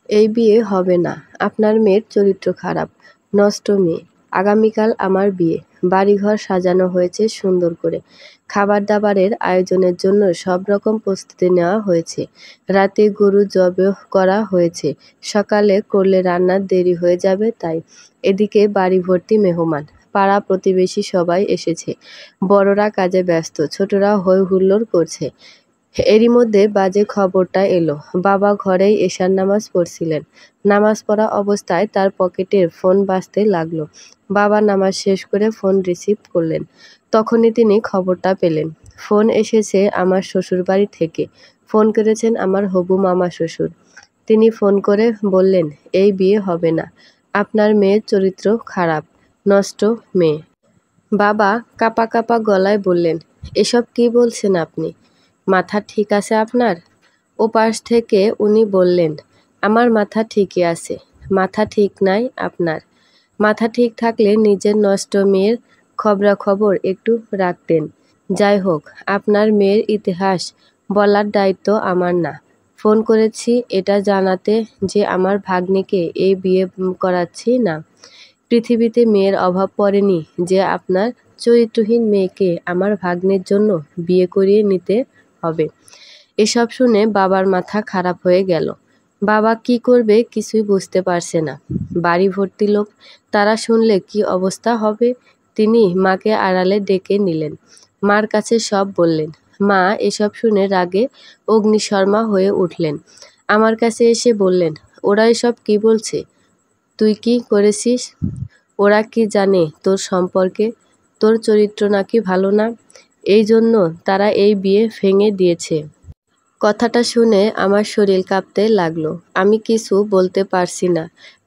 এই বিয়ে হবে না। আপনার মেয়ের চরিত্র খারাপ, নষ্ট মেয়ে। আগামীকাল আমার বিয়ে। বাড়িঘর সাজানো হয়েছে সুন্দর করে। খাবার দাবারের আয়োজনের জন্য সব রকম প্রস্তুতি নেওয়া হয়েছে। রাতে গরু জবেহ করা হয়েছে। সকালে করলে রান্নার দেরি হয়ে যাবে তাই। এদিকে বাড়ি ভর্তি মেহমান। পাড়া প্রতিবেশী সবাই এসেছে। বড়রা কাজে ব্যস্ত, ছোটরা হৈ হুল্লোড় করছে। এরই মধ্যে বাজে খবরটা এলো। বাবা ঘরেই এশার নামাজ পড়ছিলেন। নামাজ পড়া অবস্থায় তার পকেটের ফোন বাজতে লাগলো। বাবা নামাজ শেষ করে ফোন রিসিভ করলেন। তখনই তিনি খবরটা পেলেন। ফোন এসেছে আমার শ্বশুরবাড়ি থেকে। ফোন করেছেন আমার হবু মামা শ্বশুর। তিনি ফোন করে বললেন, এই বিয়ে হবে না। আপনার মেয়ের চরিত্র খারাপ, নষ্ট মেয়ে। বাবা কাঁপা কাঁপা গলায় বললেন, এসব কি বলছেন আপনি? মাথা ঠিক আছে আপনার? ওপাশ থেকে উনি বললেন, আমার মাথা ঠিকই আছে। মাথা ঠিক নাই আপনার। মাথা ঠিক থাকলে নিজের নষ্ট মেয়ের খবরাখবর একটু রাখতেন। যাই হোক, আপনার মেয়ের ইতিহাস বলার দায়িত্ব আমার না। ফোন করেছি এটা জানাতে যে আমার ভাগ্নিকে এই বিয়ে করাচ্ছি না। পৃথিবীতে মেয়ের অভাব পড়েনি যে আপনার চরিত্রহীন মেয়েকে আমার ভাগ্নের জন্য বিয়ে করিয়ে নিতে হবে। এসব শুনে বাবার মাথা খারাপ হয়ে গেল। বাবা কি করবে কিছুই বুঝতে পারছে না। বাড়ি ভর্তি লোক, তারা শুনলে কি অবস্থা হবে। তিনি মাকে আড়ালে ডেকে নিলেন। মার কাছে সব বললেন। মা এসব শুনে রাগে অগ্নিশর্মা হয়ে উঠলেন। আমার কাছে এসে বললেন, ওরা এসব কি বলছে? তুই কি করেছিস? ওরা কি জানে তোর সম্পর্কে? তোর চরিত্র নাকি ভালো না, এই জন্য তারা এই বিয়ে ভেঙে দিয়েছে। কথাটা শুনে আমার শরীর কাঁপতে লাগলো। আমি কিছু বলতে পারছি না।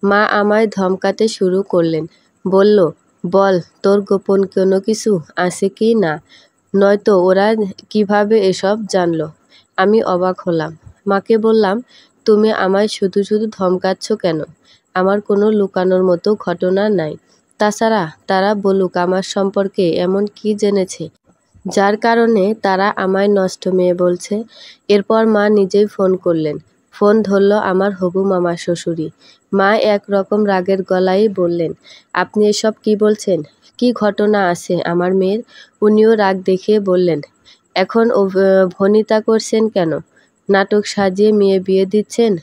মা আমায় ধমকাতে শুরু করলেন। বলল, বল তোর গোপন কোনো কিছু আছে কি না, নয়তো ওরা কিভাবে এসব জানলো। আমি অবাক হলাম। মাকে বললাম, তুমি আমায় শুধু শুধু ধমকাচ্ছ কেন? আমার কোনো লুকানোর মতো ঘটনা নাই। তাছাড়া তারা বলুক আমার সম্পর্কে এমন কি জেনেছে যার কারণে তারা আমায় নষ্ট মেয়ে বলছে। এরপর মা নিজেই ফোন করলেন। ফোন ধরল আমার হবু মামা শ্বশুরই। মা একরকম রাগের গলায় বললেন, আপনি এসব কি বলছেন? কি ঘটনা আছে আমার মেয়ের? উনিও রাগ দেখিয়ে বললেন, এখন ভনিতা করছেন কেন? নাটক সাজিয়ে মেয়ে বিয়ে দিচ্ছেন?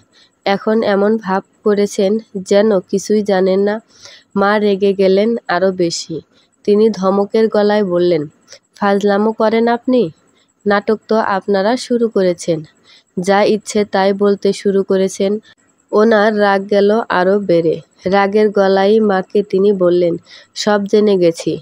এখন এমন ভাব করেছেন যেন কিছুই জানেন না। মা রেগে গেলেন আরো বেশি। তিনি ধমকের গলায় বললেন, ফাজলামো করেন আপনি? নাটক তো আপনারা শুরু করেছেন। যা ইচ্ছে তাই বলতে শুরু করেছেন। ওনার রাগ গেল আরো বেড়ে। রাগের গলায় মাকে তিনি বললেন, সব জেনে গেছি।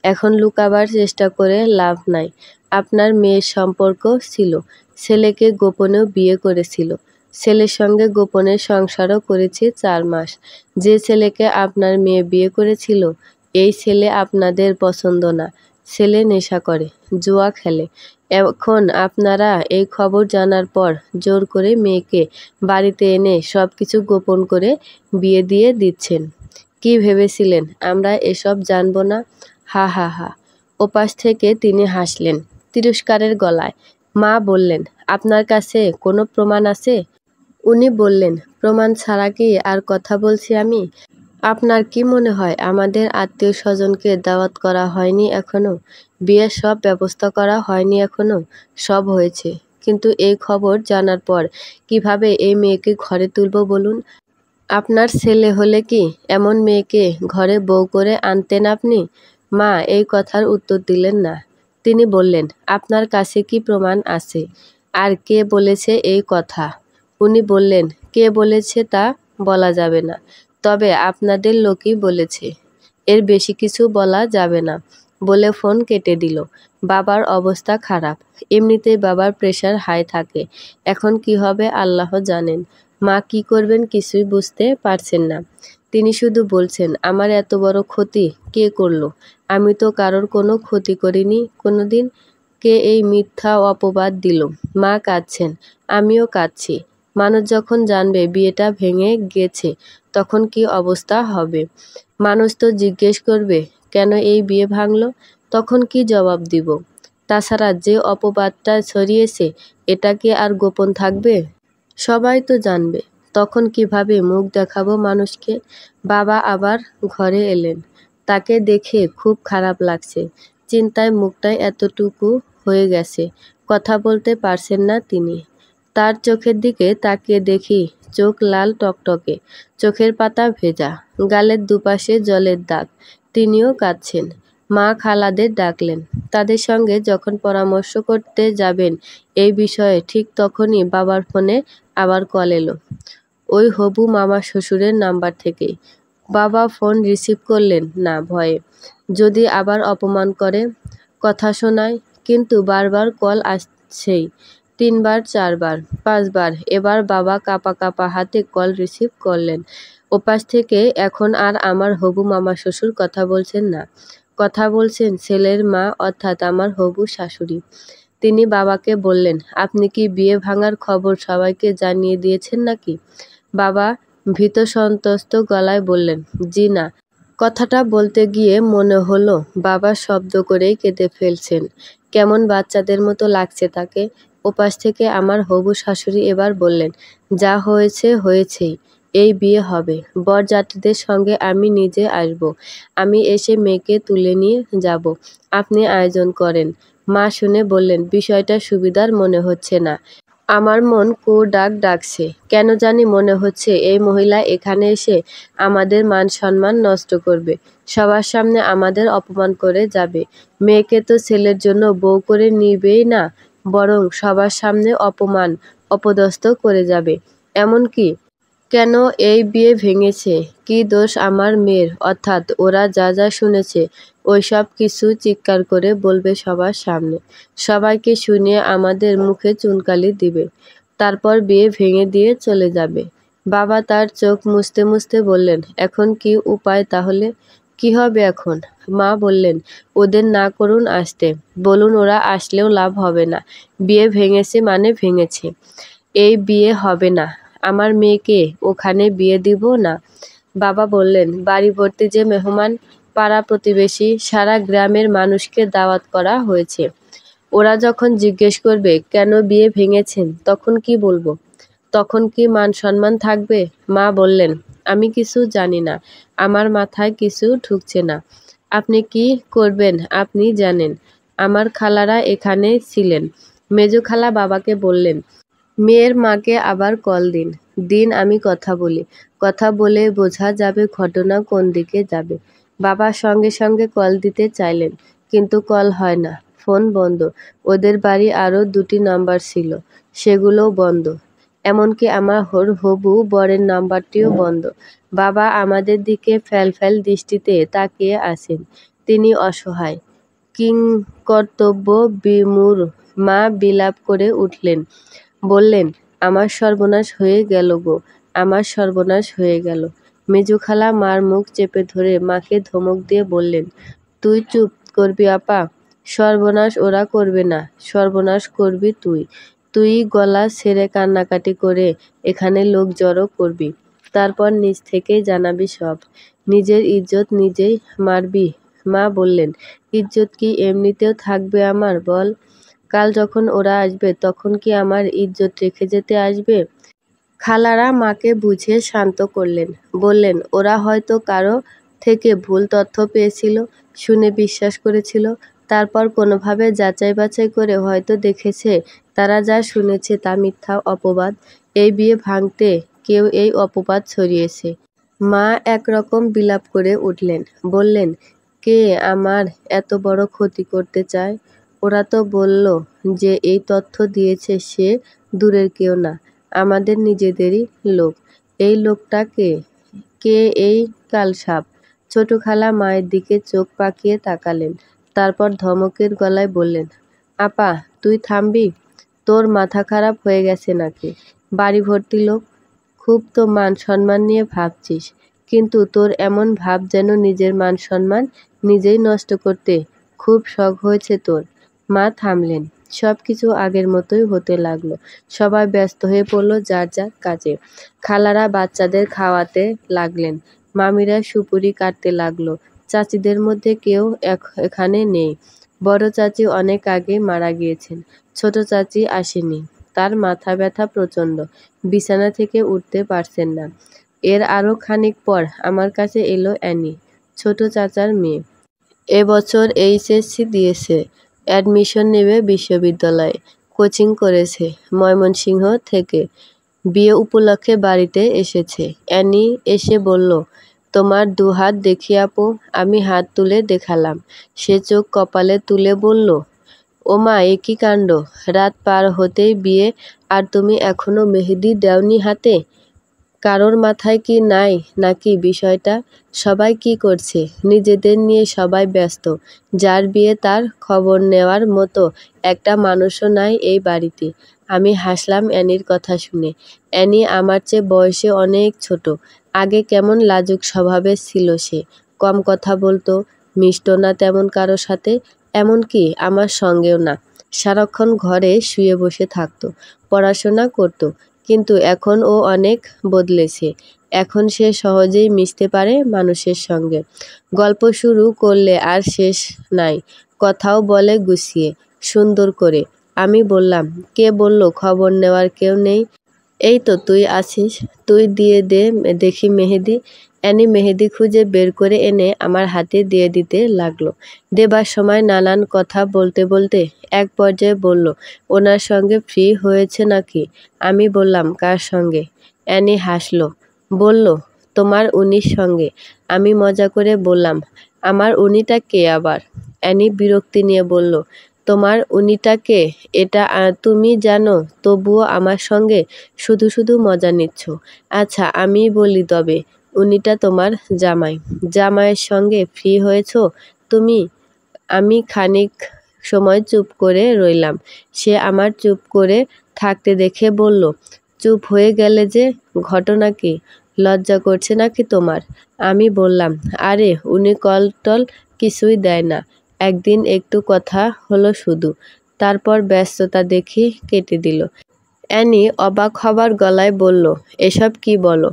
এখন লুকাবার চেষ্টা করে লাভ নাই। আপনার মেয়ের সম্পর্ক ছিল। ছেলেকে গোপনেও বিয়ে করেছিল। ছেলের সঙ্গে গোপনে সংসারও করেছে 4 মাস। যে ছেলেকে আপনার মেয়ে বিয়ে করেছিল, এই ছেলে আপনাদের পছন্দ না। ছেলে নেশা করে, জুয়া খেলে। এখন আপনারা এই খবর জানার পর জোর করে মেয়েকে বাড়িতে এনে সব কিছু গোপন করে বিয়ে দিয়ে দিচ্ছেন। কি ভেবেছিলেন আমরা এসব জানব না? হা হা হা। ওপাশ থেকে তিনি হাসলেন তিরস্কারের গলায়। মা বললেন, আপনার কাছে কোনো প্রমাণ আছে? উনি বললেন, প্রমাণ ছাড়া কি আর কথা বলছি আমি? আপনার কি মনে হয় আমাদের আত্মীয় স্বজনকে দাওয়াত করা হয়নি এখনো? বিয়ের সব ব্যবস্থা করা হয়নি এখনো? সব হয়েছে, কিন্তু এই খবর জানার পর কিভাবে এই মেয়েকে ঘরে তুলব বলুন? আপনার ছেলে হলে কি এমন মেয়েকে ঘরে বউ করে আনতেন আপনি? মা এই কথার উত্তর দিলেন না। তিনি বললেন, আপনার কাছে কি প্রমাণ আছে? আর কে বলেছে এই কথা? উনি বললেন, কে বলেছে তা বলা যাবে না, তবে আপনাদের লোকই বলেছে। এর বেশি কিছু বলা যাবে না বলে ফোন কেটে দিল। বাবার অবস্থা খারাপ। এমনিতেই বাবার প্রেশার হাই থাকে। এখন কি হবে আল্লাহ জানেন। মা কি করবেন কিছুই বুঝতে পারছেন না। তিনি শুধু বলছেন, আমার এত বড় ক্ষতি কে করলো? আমি তো কারোর কোনো ক্ষতি করিনি কোনোদিন। কে এই মিথ্যা অপবাদ দিল? মা কাঁদছেন, আমিও কাঁদছি। মানুষ যখন জানবে বিয়েটা ভেঙে গেছে তখন কি অবস্থা হবে? মানুষ তো জিজ্ঞেস করবে, কেন এই বিয়ে ভাঙলো? তখন কি জবাব দিব? তাছাড়া যে অপবাদটা ছড়িয়েছে এটা কি আর গোপন থাকবে? সবাই তো জানবে। তখন কিভাবে মুখ দেখাবো মানুষকে? বাবা আবার ঘরে এলেন। তাকে দেখে খুব খারাপ লাগছে। চিন্তায় মুখটায় এতটুকু হয়ে গেছে, কথা বলতে পারছেন না তিনি। তার চোখের দিকে তাকিয়ে দেখি চোখ লাল টকটকে, চোখের পাতা ভেজা, গালের দুপাশে জলের দাগ। তিনিও কাঁদছেন। মা খালাদের ডাকলেন। তাদের সঙ্গে যখন পরামর্শ করতে যাবেন এই বিষয়ে, ঠিক তখনই বাবার ফোনে আবার কল এলো। ওই হবু মামা শ্বশুরের নাম্বার থেকেই। বাবা ফোন রিসিভ করলেন না ভয়ে। যদি আবার অপমান করে, কথা শোনায়। কিন্তু বারবার কল আসছেই। ৩ বার ৪ বার ৫ বার। এবার বাবা কাঁপা কাঁপা হাতে কল রিসিভ করলেন। ওপাশ থেকে এখন আর আমার হবু মামা শ্বশুর কথা বলছেন না, কথা বলছেন ছেলের মা অর্থাৎ আমার হবু শাশুড়ি। তিনি বাবাকে বললেন, আপনি কি বিয়ে ভাঙার খবর সবাইকে জানিয়ে দিয়েছেন নাকি? বাবা ভীত সন্ত্রস্ত গলায় বললেন, জি না। কথাটা বলতে গিয়ে মনে হলো বাবা শব্দ করেই কেঁদে ফেলছেন। কেমন বাচ্চাদের মতো লাগছে তাকে। ওপাশ থেকে আমার হবু শাশুড়ি এবার বললেন, যা হয়েছে হয়েছেই, এই বিয়ে হবে। বরযাত্রীদের সঙ্গে আমি নিজে আসব। আমি এসে মেয়েকে তুলে নিয়ে যাব। আপনি আয়োজন করেন। মা শুনে বললেন, বিষয়টা সুবিধার মনে হচ্ছে না। আমার মন ডাক ডাকছে। কেন জানি মনে হচ্ছে এই মহিলা এখানে এসে আমাদের মান সম্মান নষ্ট করবে, সবার সামনে আমাদের অপমান করে যাবে। মেয়েকে তো ছেলের জন্য বউ করে নিবেই না, বরং সবার সামনে অপমান অপদস্থ করে যাবে। এমনকি কেন এই বিয়ে ভেঙেছে, কি দোষ আমার মেয়ের, অর্থাৎ ওরা যা যা শুনেছে ওই সব কিছু চিৎকার করে বলবে সবার সামনে। সবাইকে শুনিয়ে আমাদের মুখে চুনকালি দিবে। তারপর বিয়ে ভেঙে দিয়ে চলে যাবে। বাবা তার চোখ মুছতে মুছতে বললেন, এখন কি উপায় তাহলে? কি হবে এখন? মা বললেন, ওদের না করুন আসতে। বলুন ওরা আসলেও লাভ হবে না। বিয়ে ভেঙেছে মানে ভেঙেছে। এই বিয়ে হবে না। আমার মেয়েকে ওখানে বিয়ে দিব না। বাবা বললেন, বাড়ি ভর্তি যে মেহমান, পাড়া প্রতিবেশী, সারা গ্রামের মানুষকে দাওয়াত করা হয়েছে। ওরা যখন জিজ্ঞেস করবে কেন বিয়ে ভেঙেছেন, তখন কি বলবো? তখন কি মান সম্মান থাকবে? মা বললেন, আমি কিছু জানি না, আমার মাথায় কিছু ঢুকছে না। আপনি কি করবেন আপনি জানেন। আমার খালারা এখানে ছিলেন। মেজো খালা বাবাকে বললেন, মেয়ের মাকে আবার কল দিন। দিন আমি কথা বলি। কথা বলে বোঝা যাবে ঘটনা কোন দিকে যাবে। বাবা সঙ্গে সঙ্গে কল দিতে চাইলেন, কিন্তু কল হয় না। ফোন বন্ধ। ওদের বাড়ি আরও 2টি নাম্বার ছিল, সেগুলোও বন্ধ। এমনকি আমার হবু বরের নাম্বারটিও বন্ধ। বাবা আমাদের দিকে ফ্যাল দৃষ্টিতে তাকিয়ে আছেন। তিনি অসহায়, কিংকর্তব্য বিমূঢ়। মা বিলাপ করে উঠলেন, বললেন, আমার সর্বনাশ হয়ে গেল গো, আমার সর্বনাশ হয়ে গেল। মেজো খালা মার মুখ চেপে ধরে মাকে ধমক দিয়ে বললেন, তুই চুপ করবি আপা? সর্বনাশ ওরা করবে না, সর্বনাশ করবি তুই। তুই গলা ছেড়ে কান্নাকাটি করে এখানে লোক জড়ো করবি। তারপর নিজ থেকেই জানাবি সব। নিজের ইজ্জত নিজেই মারবি। মা বললেন, ইজ্জত কি এমনিতেও থাকবে আমার বল? কাল যখন ওরা আসবে তখন কি আমার ইজ্জত রেখে যেতে আসবে? খালারা মাকে বুঝিয়ে শান্ত করলেন। বললেন, ওরা হয়তো কারো থেকে ভুল তথ্য পেয়েছিল, শুনে বিশ্বাস করেছিল। তারপর কোনোভাবে যাচাই বাছাই করে হয়তো দেখেছে তারা যা শুনেছে তা মিথ্যা অপবাদ। এই বিয়ে ভাঙতে কেউ এই অপবাদ ছড়িয়েছে। মা একরকম বিলাপ করে উঠলেন। বললেন, কে আমার এত বড় ক্ষতি করতে চায়? ওরা তো বলল যে এই তথ্য দিয়েছে সে দূরের কেউ না, আমাদের নিজেদেরই লোক। এই লোকটা কে? কে এই কালসাপ? ছোট খালা মায়ের দিকে চোখ পাকিয়ে তাকালেন। তারপর ধমকের গলায় বললেন, আপা তুই থামবি? তোর মাথা খারাপ হয়ে গেছে নাকি? বাড়ি ভর্তি লোক, খুব তো মান সম্মান নিয়ে ভাবছিস, কিন্তু তোর এমন ভাব যেন নিজের মান সম্মান নিজেই নষ্ট করতে খুব শখ হয়েছে তোর। মা থামলেন। সব কিছু আগের মতোই হতে লাগলো। সবাই ব্যস্ত হয়ে পড়ল যার যার কাজে। খালারা বাচ্চাদের খাওয়াতে লাগলেন, মামিরা সুপুরি কাটতে লাগলো। চাচিদের মধ্যে কেউ এখানে নেই। বড় চাচি অনেক আগে মারা গিয়েছেন, ছোট চাচি আসেনি। তার মাথা ব্যথা প্রচণ্ড, বিছানা থেকে উঠতে পারছেন না। এর আরও খানিক পর আমার কাছে এলো অ্যানি, ছোট চাচার মেয়ে। এবছর এইচএসসি দিয়েছে, অ্যাডমিশন নেবে বিশ্ববিদ্যালয়ে, কোচিং করেছে ময়মনসিংহ থেকে। বিয়ে উপলক্ষে বাড়িতে এসেছে। অ্যানি এসে বলল, তোমার দুহাত দেখি আপু। আমি হাত তুলে দেখালাম। সে চোখ কপালে তুলে বলল, ওমা, এ কী কাণ্ড! রাত পার হতেই বিয়ে, আর তুমি এখনো মেহেদি দেওনি হাতে? কারোর মাথায় কি নাই নাকি বিষয়টা? সবাই কি করছে? নিজেদের নিয়ে সবাই ব্যস্ত। যার বিয়ে তার খবর নেওয়ার মতো একটা মানুষও নাই এই বাড়িতে। আমি হাসলাম অ্যানির কথা শুনে। অ্যানি আমার চেয়ে বয়সে অনেক ছোট। আগে কেমন লাজুক স্বভাবের ছিল সে, কম কথা বলতো, মিশত না তেমন কারো সাথে, এমনকি আমার সঙ্গেও না। সারাক্ষণ ঘরে শুয়ে বসে থাকতো, পড়াশোনা করত। কিন্তু এখন ও অনেক বদলেছে। এখন সে সহজেই মিশতে পারে মানুষের সঙ্গে। গল্প শুরু করলে আর শেষ নাই। কথাও বলে গুছিয়ে, সুন্দর করে। আমি বললাম, কে বলল খবর নেওয়ার কেউ নেই? এই তো তুই আছিস, তুই দিয়ে দে দেখি মেহেদি। অ্যানি মেহেদি খুঁজে বের করে এনে আমার হাতে দিয়ে দিতে লাগলো। দেবার সময় নানান কথা বলতে বলতে এক পর্যায়ে বলল, ওনার সঙ্গে ফ্রি হয়েছে নাকি? আমি বললাম, কার সঙ্গে? অ্যানি হাসল, বলল, তোমার উনির সঙ্গে। আমি মজা করে বললাম, আমার উনিটা কে আবার? অ্যানি বিরক্তি নিয়ে বলল, তোমার উনিটা কে এটা তুমি জানো, তবুও আমার সঙ্গে শুধু শুধু মজা নিচ্ছ। আচ্ছা আমিই বলি তবে, উনিটা তোমার জামাই। জামাইয়ের সঙ্গে ফ্রি হয়েছ তুমি? আমি খানিক সময় চুপ করে রইলাম। সে আমার চুপ করে থাকতে দেখে বলল, চুপ হয়ে গেলে যে, ঘটনা কি? লজ্জা করছে নাকি তোমার? আমি বললাম, আরে উনি কল টল কিছুই দেয় না। একদিন একটু কথা হলো শুধু, তারপর ব্যস্ততা দেখি কেটে দিল। অ্যানি অবাক হবার গলায় বলল, এসব কি বলো?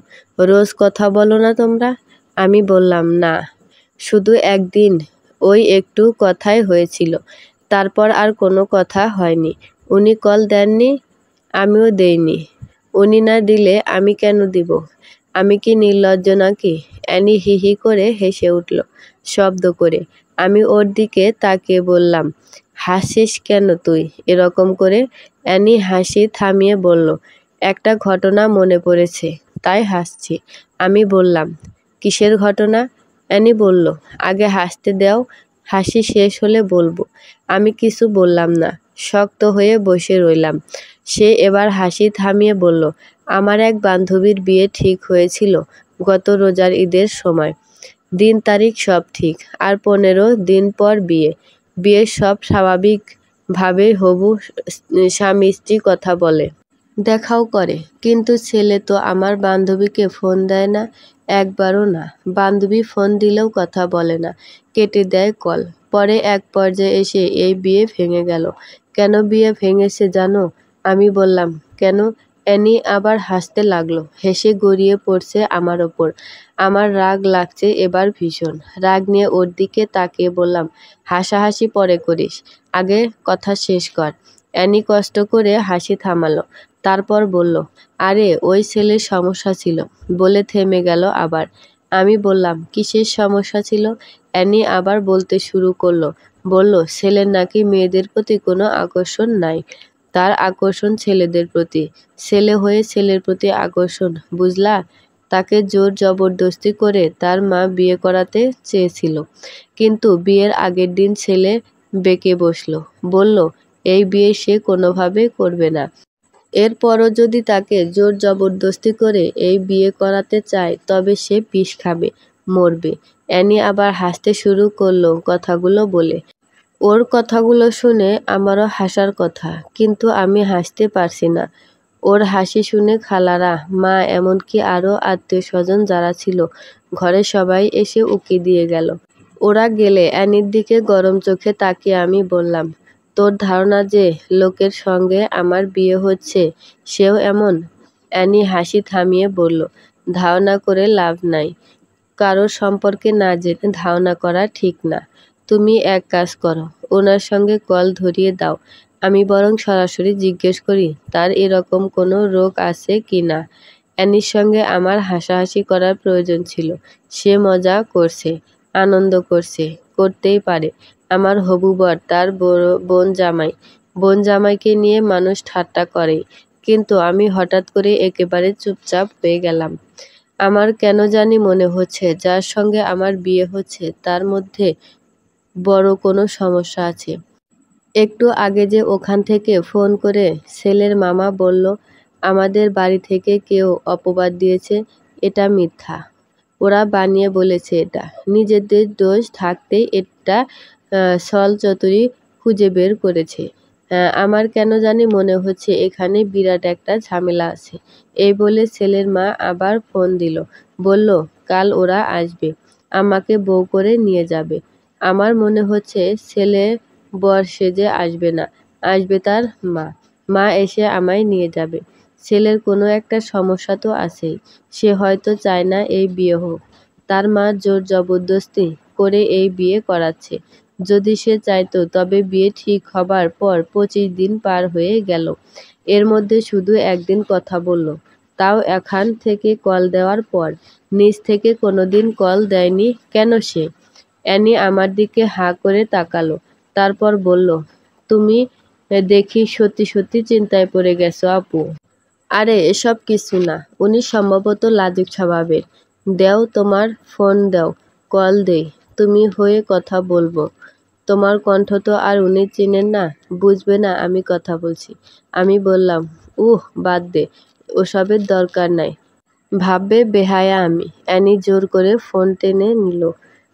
রোজ কথা বলো না তোমরা? আমি বললাম, না, শুধু একদিন ওই একটু কথাই হয়েছিল, তারপর আর কোনো কথা হয়নি। উনি কল দেননি, আমিও দেইনি। উনি না দিলে আমি কেন দিব? আমি কি নির্লজ্জ নাকি? অ্যানি হি হি করে হেসে উঠল, শব্দ করে। আমি ওর দিকে তাকিয়ে বললাম, হাসিস কেন তুই এরকম করে? অ্যানি হাসি থামিয়ে বলল, একটা ঘটনা মনে পড়েছে, তাই হাসছি। আমি বললাম, কিসের ঘটনা? অ্যানি বলল, আগে হাসতে দাও, হাসি শেষ হলে বলবো। আমি কিছু বললাম না, শক্ত হয়ে বসে রইলাম। সে এবার হাসি থামিয়ে বলল, আমার এক বান্ধবীর বিয়ে ঠিক হয়েছিল গত রোজার ঈদের সময়। দিন তারিখ সব ঠিক, আর 15 দিন পর বিয়ে। বিয়ের সব স্বাভাবিকভাবে হবু স্বামী স্ত্রী কথা বলে, দেখাও করে, কিন্তু ছেলে তো আমার বান্ধবীকে ফোন দেয় না, একবারও না। বান্ধবী ফোন দিলেও কথা বলে না, কেটে দেয় কল। পরে এক পর্যায়ে এসে এই বিয়ে ভেঙে গেল। কেন বিয়ে ভেঙেছে জানো? আমি বললাম, কেন? অ্যানি আবার হাসতে লাগলো, হেসে গড়িয়ে পড়ছে আমার ওপর। আমার রাগ লাগছে এবার ভীষণ। রাগ নিয়ে ওর দিকে তাকিয়ে বললাম, হাসাহাসি পরে করিস, আগে কথা শেষ কর। অ্যানি কষ্ট করে হাসি থামালো, তারপর বলল, আরে ওই ছেলের সমস্যা ছিল, বলে থেমে গেল আবার। আমি বললাম, কিসের সমস্যা ছিল? অ্যানি আবার বলতে শুরু করলো, বলল, ছেলের নাকি মেয়েদের প্রতি কোনো আকর্ষণ নাই, তার আকর্ষণ ছেলেদের প্রতি। ছেলে হয়ে ছেলের প্রতি আকর্ষণ, বুঝলা? তাকে জোর জবরদস্তি করে তার মা বিয়ে করাতে চেয়েছিল, কিন্তু বিয়ের আগের দিন ছেলে বেঁকে বসলো, বলল এই বিয়ে সে কোনোভাবে করবে না। এরপরও যদি তাকে জোর জবরদস্তি করে এই বিয়ে করাতে চায় তবে সে বিষ খাবে, মরবে। অ্যানি আবার হাসতে শুরু করলো কথাগুলো বলে। ওর কথাগুলো শুনে আমারও হাসার কথা, কিন্তু আমি হাসতে পারছি না। ওর হাসি শুনে খালারা, মা, এমনকি আরও আত্মীয়স্বজন যারা ছিল ঘরে সবাই এসে উকি দিয়ে গেল। ওরা গেলে অ্যানির দিকে গরম চোখে তাকিয়ে আমি বললাম, তোর ধারণা যে লোকের সঙ্গে আমার বিয়ে হচ্ছে সেও এমন? অ্যানি হাসি থামিয়ে বলল, ধারণা করে লাভ নাই। কারোর সম্পর্কে না জেনে ধারণা করা ঠিক না। তুমি এক কাজ করো, ওনার সঙ্গে কল ধরিয়ে দাও। আমি বরং সরাসরি জিজ্ঞেস করি তার এরকম কোনো রোগ আছে কি না। অ্যানির সঙ্গে আমার হাসাহাসি করার প্রয়োজন ছিল। সে মজা করছে, আনন্দ করছে, করতেই পারে। আমার হবু বর, তার বোন জামাই। বোন জামাইকে নিয়ে মানুষ ঠাট্টা করে, কিন্তু আমি হঠাৎ করে একেবারে চুপচাপ হয়ে গেলাম। আমার কেন জানি মনে হচ্ছে যার সঙ্গে আমার বিয়ে হচ্ছে তার মধ্যে বড় কোনো সমস্যা আছে। একটু আগে যে ওখান থেকে ফোন করে ছেলের মামা বলল আমাদের বাড়ি থেকে কেউ অপবাদ দিয়েছে, এটা মিথ্যা। ওরা বানিয়ে বলেছে এটা। নিজেদের দোষ থাকতেই এটা ছলচাতুরি খুঁজে বের করেছে। আমার কেন জানি মনে হচ্ছে এখানে বিরাট একটা ঝামেলা আছে। এই বলে ছেলের মা আবার ফোন দিল। বলল কাল ওরা আসবে, আমাকে বউ করে নিয়ে যাবে। আমার মনে হচ্ছে ছেলে বর সেজে আসবে না, আসবে তার মা। মা এসে আমায় নিয়ে যাবে। ছেলের কোনো একটা সমস্যা তো আছেই। সে হয়তো চায় না এই বিয়ে হোক। তার মা জোর জবরদস্তি করে এই বিয়ে করাচ্ছে। যদি সে চাইতো তবে বিয়ে ঠিক হবার পর 25 দিন পার হয়ে গেল। এর মধ্যে শুধু একদিন কথা বলল, তাও এখান থেকে কল দেওয়ার পর। নিজ থেকে কোনোদিন কল দেয়নি কেন সে? অ্যানি আমার দিকে হাঁ করে তাকালো। তারপর বলল, তুমি দেখি সত্যি সত্যি চিন্তায় পড়ে গেছো আপু। আরে এসব কিছু না, উনি সম্ভবত লাজুক স্বভাবের। দেও তোমার ফোন দেও, কল দেই, তুমি হয়ে কথা বলবো। তোমার কণ্ঠ তো আর উনি চিনেন না, বুঝবে না আমি কথা বলছি। আমি বললাম, বাদ দে, ওসবের দরকার নাই। ভাববে বেহায়া আমি। অ্যানি জোর করে ফোন টেনে নিল।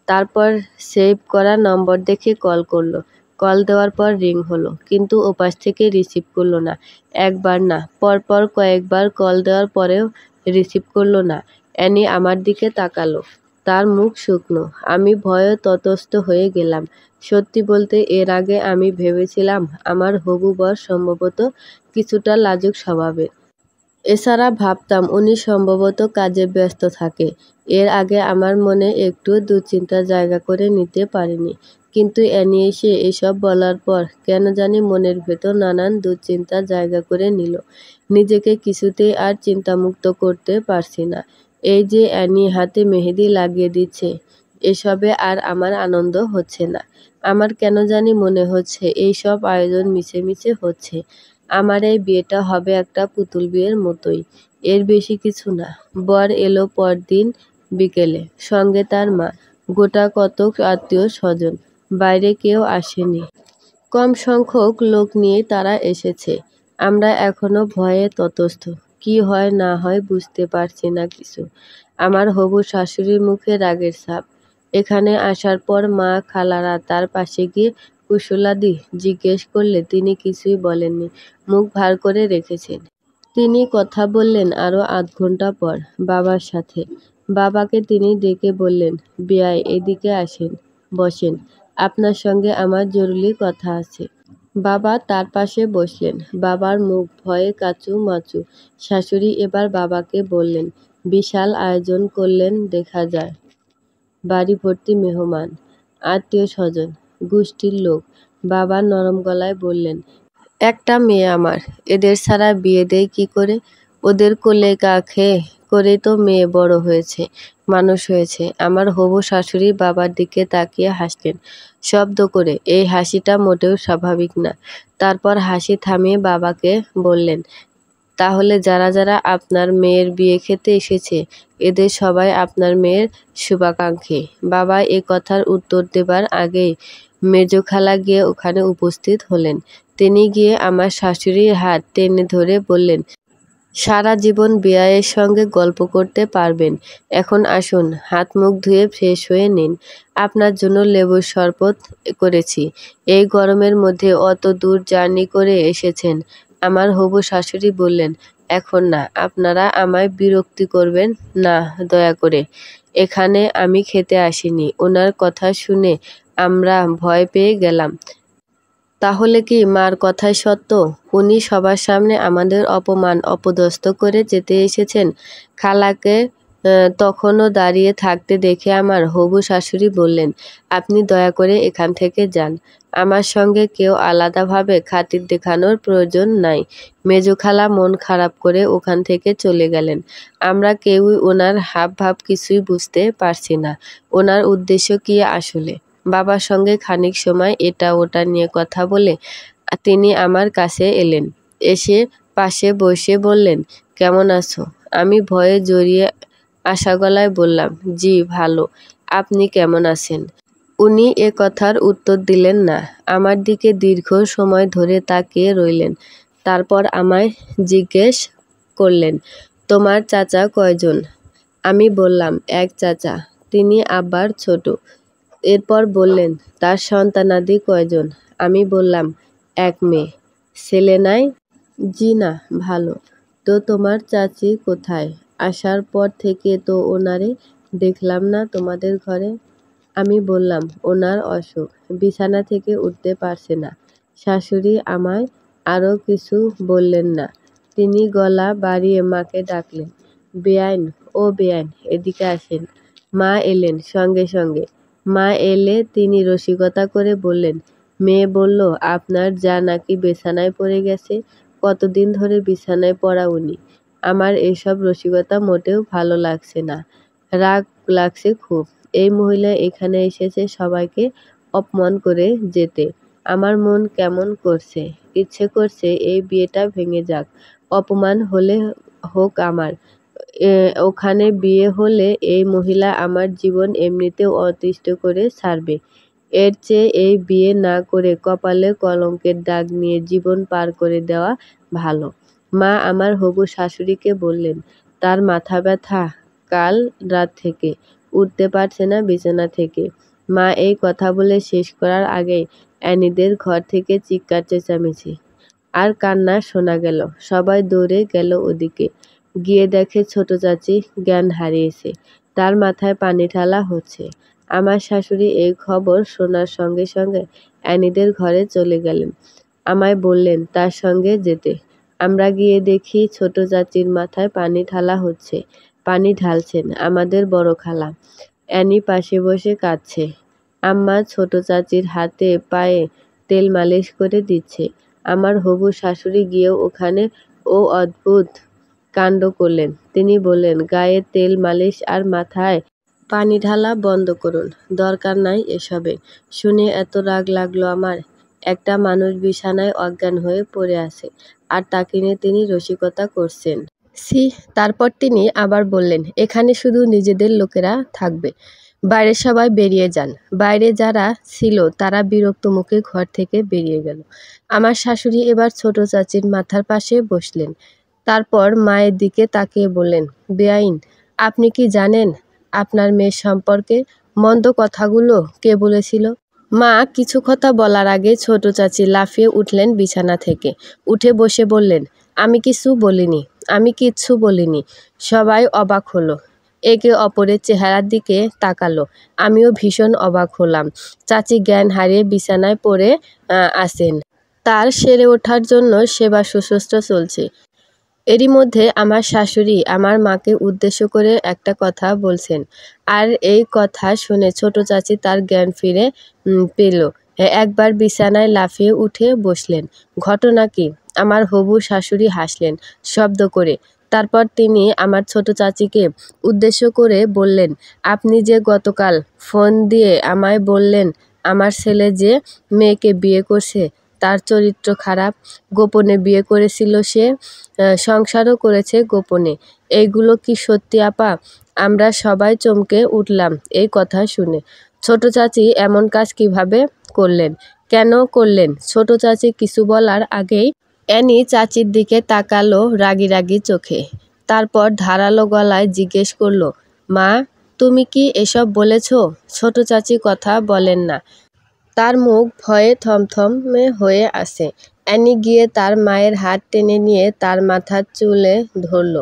তারপর সেভ করা নম্বর দেখে কল করলো। কল দেওয়ার পর রিং হলো, কিন্তু ওপাশ থেকে রিসিভ করলো না। একবার না, পরপর কয়েকবার কল দেওয়ার পরেও রিসিভ করলো না। অ্যানি আমার দিকে তাকালো। তার মুখ শুকনো। আমি ভয়ে ততস্থ হয়ে গেলাম। সত্যি বলতে এর আগে আমি ভেবেছিলাম আমার হবু বর সম্ভবত কিছুটা লাজুক স্বভাবের। এছাড়া ভাবতাম উনি সম্ভবত কাজে ব্যস্ত থাকে। এর আগে আমার মনে একটু দুশ্চিন্তা জায়গা করে নিতে পারিনি। কিন্তু অ্যানি এসে এসব বলার পর কেন জানি মনের ভেতর নানান দুশ্চিন্তা জায়গা করে নিল। নিজেকে কিছুতেই আর চিন্তামুক্ত করতে পারছি না। এই যে অ্যানি হাতে মেহেদি লাগিয়ে দিচ্ছে, এসবে আর আমার আনন্দ হচ্ছে না। আমার কেন জানি মনে হচ্ছে এই সব আয়োজন মিছে মিছে হচ্ছে। আমার এই বিয়েটা হবে একটা পুতুল বিয়ের মতোই, এর বেশি কিছু না। বর এলো পরদিন বিকেলে, সঙ্গে তার মা, গোটা কতক আত্মীয় স্বজন। বাইরে কেউ আসেনি। কম সংখ্যক লোক নিয়ে তারা এসেছে। আমরা এখনো ভয়ে ততস্থ। কি হয় না হয় বুঝতে পারছি না কিছু। আমার হবু শাশুড়ির মুখে রাগের ছাপ। এখানে আসার পর মা খালারা তার পাশে গিয়ে কুশলাদি জিজ্ঞেস করলে তিনি কিছুই বলেননি, মুখ ভার করে রেখেছেন। তিনি কথা বললেন আরো আধ ঘন্টা পর বাবার সাথে। বাবাকে তিনি ডেকে বললেন, বেয়াই এদিকে আসেন, বসেন, আপনার সঙ্গে আমার জরুরি কথা আছে। বাবা তার পাশে বসলেন। বাবার মুখ ভয়ে কাচু মাচু। শাশুড়ি এবার বাবাকে বললেন, বিশাল আয়োজন করলেন দেখা যায়। বাড়ি ভর্তি মেহমান, আত্মীয় স্বজন, গোষ্ঠীর লোক। বাবা নরম গলায় বললেন, একটা মেয়ে আমার, এদের ছাড়া বিয়ে দেয় কি করে? ওদের কোলে কাঁখে করেই তো মেয়ে বড় হয়েছে, মানুষ হয়েছে। আমার হবু শাশুড়ি বাবার দিকে তাকিয়ে হাসলেন শব্দ করে। এই হাসিটা মোটেও স্বাভাবিক না। তারপর হাসি থামিয়ে বাবাকে বললেন, তাহলে যারা যারা আপনার মেয়ের বিয়ে খেতে এসেছে এদের সবাই আপনার মেয়ের শুভাকাঙ্ক্ষী। বাবা এ কথার উত্তর দেবার আগেই মেজো খালা গিয়ে ওখানে উপস্থিত হলেন। তিনি গিয়ে আমার শাশুড়ির হাত টেনে ধরে বললেন, সারা জীবন বেয়াইয়ের সঙ্গে গল্প করতে পারবেন। এখন আসুন, হাত মুখ ধুয়ে ফ্রেশ হয়ে নিন। আপনার জন্য লেবুর শরবত করেছি। এই গরমের মধ্যে অত দূর জার্নি করে এসেছেন। আমার হবু শাশুড়ি বললেন, এখন না, আপনারা আমায় বিরক্তি করবেন না দয়া করে। এখানে আমি খেতে আসিনি। ওনার কথা শুনে আমরা ভয় পেয়ে গেলাম। তাহলে কি মার কথাই সত্য? উনি সবার সামনে আমাদের অপমান অপদস্থ করে যেতে এসেছেন। খালাকে তখনও দাঁড়িয়ে থাকতে দেখে আমার হবু শাশুড়ি বললেন, আপনি দয়া করে এখান থেকে যান। আমার সঙ্গে কেউ আলাদাভাবে খাতির দেখানোর প্রয়োজন নাই। মেজো খালা মন খারাপ করে ওখান থেকে চলে গেলেন। আমরা কেউই ওনার হাবভাব কিছুই বুঝতে পারছি না। ওনার উদ্দেশ্য কি আসলে? বাবার সঙ্গে খানিক সময় এটা ওটা নিয়ে কথা বলে তিনি আমার কাছে এলেন। এসে পাশে বসে বললেন, কেমন আছো? আমি ভয়ে জড়িয়ে আশা গলায় বললাম, জি ভালো। আপনি কেমন আছেন? উনি এ কথার উত্তর দিলেন না। আমার দিকে দীর্ঘ সময় ধরে তাকিয়ে রইলেন। তারপর আমায় জিজ্ঞেস করলেন, তোমার চাচা কয়জন? আমি বললাম, এক চাচা, তিনি আবার ছোট। এরপর বললেন, তার সন্তানাদি কয়জন? আমি বললাম, এক মেয়ে। ছেলে নাই? জি না, ভালো। তো তোমার চাচি কোথায়? আসার পর থেকে তো ওনারে দেখলাম না তোমাদের ঘরে। আমি বললাম, ওনার অসুখ, বিছানা থেকে উঠতে পারছে না। শাশুড়ি আমায় আরও কিছু বললেন না। তিনি গলা বাড়িয়ে মাকে ডাকলেন, বেয়াইন, ও বেয়াইন, এদিকে আসেন। মা এলেন সঙ্গে সঙ্গে। মা এলে তিনি রসিকতা করে বললেন, মেয়ে বলল আপনার যা নাকি বিছানায় পড়ে গেছে। কতদিন ধরে বিছানায় পড়া উনি? আমার এসব রসিকতা মোটেও ভালো লাগছে না। রাগ লাগছে খুব। এই মহিলা এখানে এসেছে সবাইকে অপমান করে যেতে। আমার মন কেমন করছে। ইচ্ছে করছে এই বিয়েটা ভেঙে যাক। অপমান হলে হোক আমার। ওখানে বিয়ে হলে এই মহিলা আমার জীবন এমনিতেও অতিষ্ঠ করে ছাড়বে। এর চেয়ে এই বিয়ে না করে কপালে কলঙ্কের দাগ নিয়ে জীবন পার করে দেওয়া ভালো। মা আমার হবু শাশুড়িকে বললেন, তার মাথা ব্যথা কাল রাত থেকে, উঠতে পারছে না বিছানা থেকে। মা এই কথা বলে শেষ করার আগেই অ্যানিদের ঘর থেকে চিৎকার চেঁচামেচি আর কান্না শোনা গেল। সবাই দৌড়ে গেল ওদিকে। গিয়ে দেখে ছোট চাচি জ্ঞান হারিয়েছে। তার মাথায় পানি ঢালা হচ্ছে। আমার শাশুড়ি এই খবর শোনার সঙ্গে সঙ্গে অ্যানিদের ঘরে চলে গেলেন। আমায় বললেন তার সঙ্গে যেতে। আমরা গিয়ে দেখি ছোট চাচির মাথায় পানি ঢালা হচ্ছে। পানি ঢালছেন আমাদের বড় খালা। অ্যানি পাশে বসে কাঁদছে। আম্মা ছোট চাচির হাতে পায়ে তেল মালিশ করে দিচ্ছে। আমার হবু শাশুড়ি গিয়েও ওখানে অদ্ভুত কাণ্ড করলেন। তিনি বললেন, গায়ে তেল মালিশ আর মাথায় পানি ঢালা বন্ধ করুন। দরকার নাই এসবের। শুনে এত রাগ লাগলো আমার। একটা মানুষ বিছানায় অজ্ঞান হয়ে পড়ে আছে, আর তাকে নিয়ে তিনি রসিকতা করছেন। ছি। তারপর তিনি আবার বললেন, এখানে শুধু নিজেদের লোকেরা থাকবে। বাইরে সবাই বেরিয়ে যান। বাইরে যারা ছিল তারা বিরক্ত মুখে ঘর থেকে বেরিয়ে গেল। আমার শাশুড়ি এবার ছোট চাচির মাথার পাশে বসলেন। তারপর মায়ের দিকে তাকিয়ে বললেন, বেয়াইন, আপনি কি জানেন আপনার মেয়ের সম্পর্কে মন্দ কথাগুলো কে বলেছিল? মা কিছু কথা বলার আগে ছোট চাচি লাফিয়ে উঠলেন বিছানা থেকে। উঠে বসে বললেন, আমি কিছু বলিনি, আমি কিচ্ছু বলিনি। সবাই অবাক হলো। একে অপরের চেহারার দিকে তাকালো। আমিও ভীষণ অবাক হলাম। চাচি জ্ঞান হারিয়ে বিছানায় পড়ে আছেন। তার সেরে ওঠার জন্য সেবা শুশ্রূষা চলছে। এরই মধ্যে আমার শাশুড়ি আমার মাকে উদ্দেশ্য করে একটা কথা বলছেন। আর এই কথা শুনে ছোট চাচি তার জ্ঞান ফিরে পেল। একবার বিছানায় লাফিয়ে উঠে বসলেন। ঘটনা কি? আমার হবু শাশুড়ি হাসলেন শব্দ করে। তারপর তিনি আমার ছোট চাচিকে উদ্দেশ্য করে বললেন, আপনি যে গতকাল ফোন দিয়ে আমায় বললেন আমার ছেলে যে মেয়েকে বিয়ে করছে তার চরিত্র খারাপ, গোপনে বিয়ে করেছিল সে, সংসারও করেছে গোপনে। এইগুলো কি সত্যি আপা? আমরা সবাই চমকে উঠলাম এই কথা শুনে। ছোট চাচি এমন কাজ কিভাবে করলেন? কেন করলেন? ছোট চাচি কিছু বলার আগেই অ্যানি চাচির দিকে তাকালো রাগী রাগী চোখে। তারপর ধারালো গলায় জিজ্ঞেস করলো, মা, তুমি কি এসব বলেছ? ছোট চাচি কথা বলেন না। তার মুখ ভয়ে থমথমে হয়ে আছে। অ্যানি গিয়ে তার মায়ের হাত টেনে নিয়ে তার মাথার চুলে ধরল।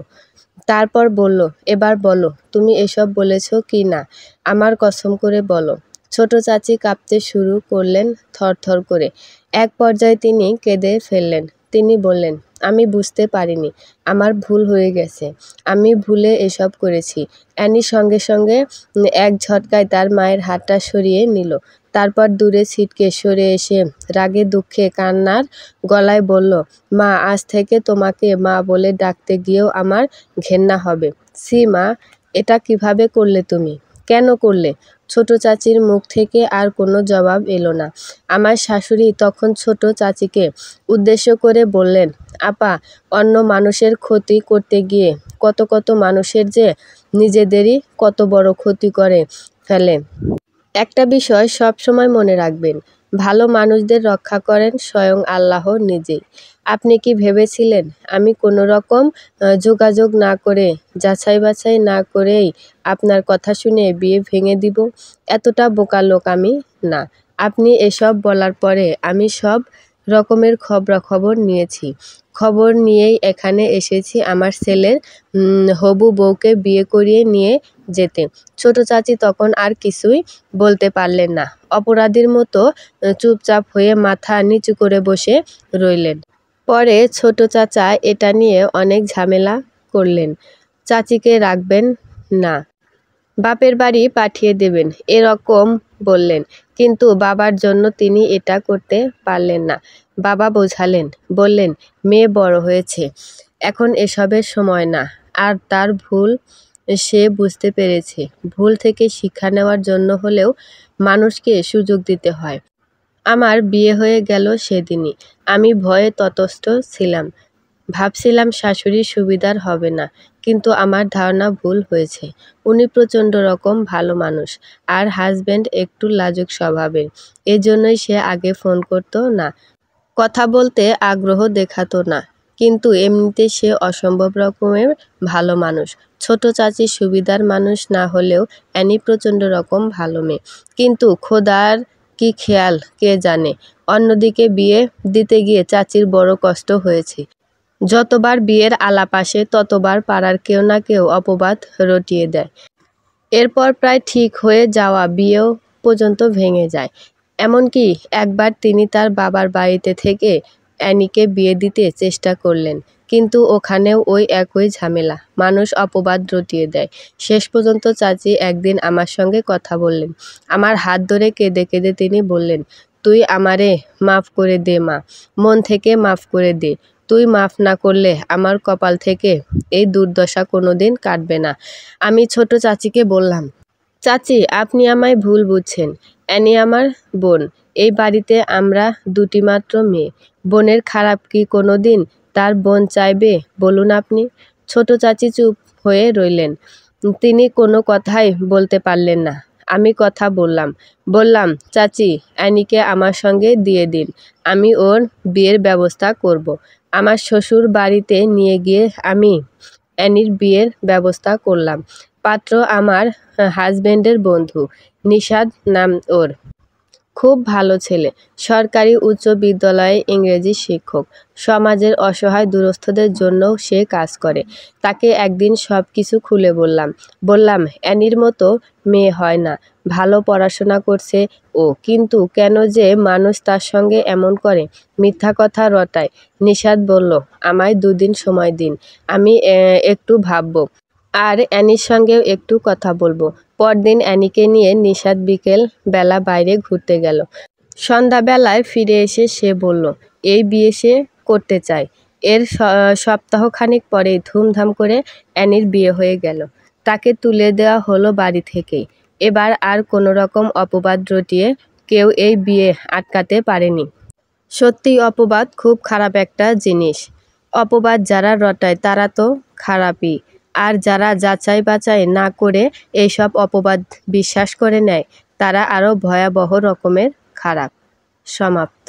তারপর বলল, এবার বলো তুমি এসব বলেছ কি না, আমার কসম করে বলো। ছোট চাচি কাঁপতে শুরু করলেন থরথর করে। এক পর্যায়ে তিনি কেঁদে ফেললেন। তিনি বললেন, আমি বুঝতে পারিনি, আমার ভুল হয়ে গেছে, আমি ভুলে এসব করেছি। অ্যানি সঙ্গে সঙ্গে এক ঝটকায় তার মায়ের হাতটা সরিয়ে নিল। তারপর দূরে ছিটকে সরে এসে রাগে দুঃখে কান্নার গলায় বলল, মা, আজ থেকে তোমাকে মা বলে ডাকতে গিয়েও আমার ঘেন্না হবে। ছি মা, এটা কিভাবে করলে তুমি? কেন করলে? ছোট চাচির মুখ থেকে আর কোনো জবাব এলো না। আমার শাশুড়ি তখন ছোট চাচিকে উদ্দেশ্য করে বললেন, আপা, অন্য মানুষের ক্ষতি করতে গিয়ে কত কত মানুষের যে নিজেদেরই কত বড় ক্ষতি করে ফেলে। একটা বিষয় সব সময় মনে রাখবেন, ভালো মানুষদের রক্ষা করেন স্বয়ং আল্লাহ নিজেই। আপনি কি ভেবেছিলেন আমি কোনো রকম যোগাযোগ না করে, যাচাই বাছাই না করেই আপনার কথা শুনে বিয়ে ভেঙে দিব? এতটা বোকা লোক আমি না। আপনি এসব বলার পরে আমি সব রকমের খবরাখবর নিয়েছি। খবর নিয়েই এখানে এসেছি আমার ছেলের হবু বউকে বিয়ে করিয়ে নিয়ে যেতে। ছোট চাচি তখন আর কিছুই বলতে পারলেন না। অপরাধীর মতো চুপচাপ হয়ে মাথা নিচু করে বসে রইলেন। পরে ছোট চাচা এটা নিয়ে অনেক ঝামেলা করলেন। চাচিকে রাখবেন না, বাপের বাড়ি পাঠিয়ে দেবেন, এরকম বললেন। কিন্তু বাবার জন্য তিনি এটা করতে পারলেন না। বাবা বোঝালেন, বললেন, মেয়ে বড় হয়েছে, এখন এসবের সময় না। আর তার ভুল সে বুঝতে পেরেছে। ভুল থেকে শিক্ষা নেওয়ার জন্য হলেও মানুষকে সুযোগ দিতে হয়। আমার বিয়ে হয়ে গেল সেদিনই। আমি ভয়ে ততস্থ ছিলাম। ভাবছিলাম শাশুড়ির সুবিধার হবে না, কিন্তু আমার ধারণা ভুল হয়েছে। উনি প্রচণ্ড রকম ভালো মানুষ, আর হাজব্যান্ড একটু লাজুক স্বভাবের। এজন্যই সে আগে ফোন করতো না, কথা বলতে আগ্রহ দেখাতো না। কিন্তু এমনিতে সে অসম্ভব রকমের ভালো মানুষ। ছোট চাচি সুবিধার মানুষ না হলেও অ্যানি প্রচণ্ড রকম ভালো মেয়ে। কিন্তু খোদার কি খেয়াল কে জানে। অন্যদিকে বিয়ে দিতে গিয়ে চাচির বড় কষ্ট হয়েছে। যতবার বিয়ের আলাপ আসে ততবার পাড়ার কেউ না কেউ অপবাদ রটিয়ে দেয়। এরপর প্রায় ঠিক হয়ে যাওয়া বিয়েও পর্যন্ত ভেঙে যায়। এমনকি একবার তিনি তার বাবার বাড়িতে থেকে অ্যানিকে বিয়ে দিতে চেষ্টা করলেন, কিন্তু ওখানেও ওই একই ঝামেলা, মানুষ অপবাদ রটিয়ে দেয়। শেষ পর্যন্ত চাচি একদিন আমার সঙ্গে কথা বললেন। আমার হাত ধরে কেঁদে কেঁদে তিনি বললেন, তুই আমারে মাফ করে দে মা, মন থেকে মাফ করে দে। তুই মাফ না করলে আমার কপাল থেকে এই দুর্দশা কোনোদিন কাটবে না। আমি ছোট চাচিকে বললাম, চাচি, আপনি আমায় ভুল বুঝছেন। অ্যানি আমার বোন। এই বাড়িতে আমরা দুটি মাত্র মেয়ে। বোনের খারাপ কি কোনোদিন তার বোন চাইবে বলুন আপনি? ছোট চাচি চুপ হয়ে রইলেন। তিনি কোনো কথাই বলতে পারলেন না। আমি কথা বললাম, চাচি, অ্যানিকে আমার সঙ্গে দিয়ে দিন, আমি ওর বিয়ের ব্যবস্থা করব। আমার শ্বশুর বাড়িতে নিয়ে গিয়ে আমি অ্যানির বিয়ের ব্যবস্থা করলাম। পাত্র আমার হাজবেন্ডের বন্ধু, নিশাদ নাম ওর। খুব ভালো ছেলে, সরকারি উচ্চ বিদ্যালয়ে ইংরেজি শিক্ষক। সমাজের অসহায় দুরস্থদের জন্যও সে কাজ করে। তাকে একদিন সব কিছু খুলে বললাম, অ্যানির মতো মেয়ে হয় না, ভালো পড়াশোনা করছে ও, কিন্তু কেন যে মানুষ তার সঙ্গে এমন করে, মিথ্যা কথা রটায়। নিশাদ বলল, আমায় 2 দিন সময় দিন, আমি একটু ভাববো, আর অ্যানির সঙ্গেও একটু কথা বলবো। পরদিন অ্যানিকে নিয়ে নিশাদ বিকেল বেলা বাইরে ঘুরতে গেল। সন্ধ্যাবেলায় ফিরে এসে সে বলল, এই বিয়ে সে করতে চায়। এর সপ্তাহখানেক পরেই ধুমধাম করে অ্যানির বিয়ে হয়ে গেল। তাকে তুলে দেওয়া হলো বাড়ি থেকেই। এবার আর কোনো রকম অপবাদ রটিয়ে কেউ এই বিয়ে আটকাতে পারেনি। সত্যি অপবাদ খুব খারাপ একটা জিনিস। অপবাদ যারা রটায় তারা তো খারাপই, আর যারা যাচাই বাছাই না করে এইসব অপবাদ বিশ্বাস করে নেয় তারা আরও ভয়াবহ রকমের খারাপ। সমাপ্ত।